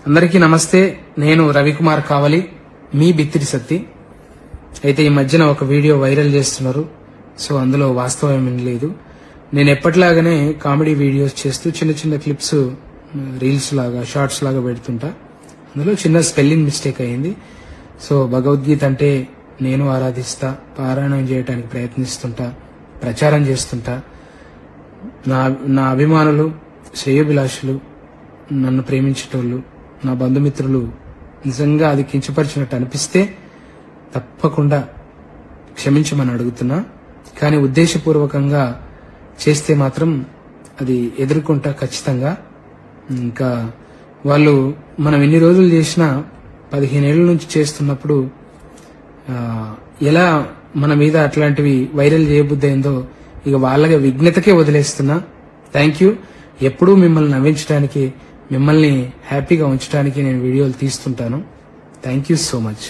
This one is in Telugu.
అందరికీ నమస్తే. నేను రవికుమార్ కావలి, మీ బిత్తిరి సత్తి. అయితే ఈ మధ్యన ఒక వీడియో వైరల్ చేస్తున్నారు. సో అందులో వాస్తవం ఏమీ లేదు. నేను ఎప్పటిలాగానే కామెడీ వీడియోస్ చేస్తూ చిన్న చిన్న క్లిప్స్ రీల్స్ లాగా షార్ట్స్ లాగా పెడుతుంటా. అందులో చిన్న స్పెల్లింగ్ మిస్టేక్ అయింది. సో భగవద్గీత అంటే నేను ఆరాధిస్తా, పారాయణం చేయడానికి ప్రయత్నిస్తుంటా, ప్రచారం చేస్తుంటా. నా అభిమానులు, శ్రేయోభిలాషులు, నన్ను ప్రేమించేటోళ్ళు, నా బంధుమిత్రులు నిజంగా అది కించపరిచినట్టు అనిపిస్తే తప్పకుండా క్షమించమని అడుగుతున్నా. కానీ ఉద్దేశపూర్వకంగా చేస్తే మాత్రం అది ఎదుర్కొంటా ఖచ్చితంగా. ఇంకా వాళ్ళు మనం ఎన్ని రోజులు చేసినా 15 ఏళ్ల నుంచి చేస్తున్నప్పుడు ఎలా మన మీద అట్లాంటివి వైరల్ చేయబుద్దయిందో ఇక వాళ్ళ విఘ్నతకే వదిలేస్తున్నా. Thank you. ఎప్పుడూ మిమ్మల్ని నవ్వించడానికి, మిమ్మల్ని హ్యాపీగా ఉంచడానికి నేను వీడియోలు తీస్తుంటాను. Thank you so much.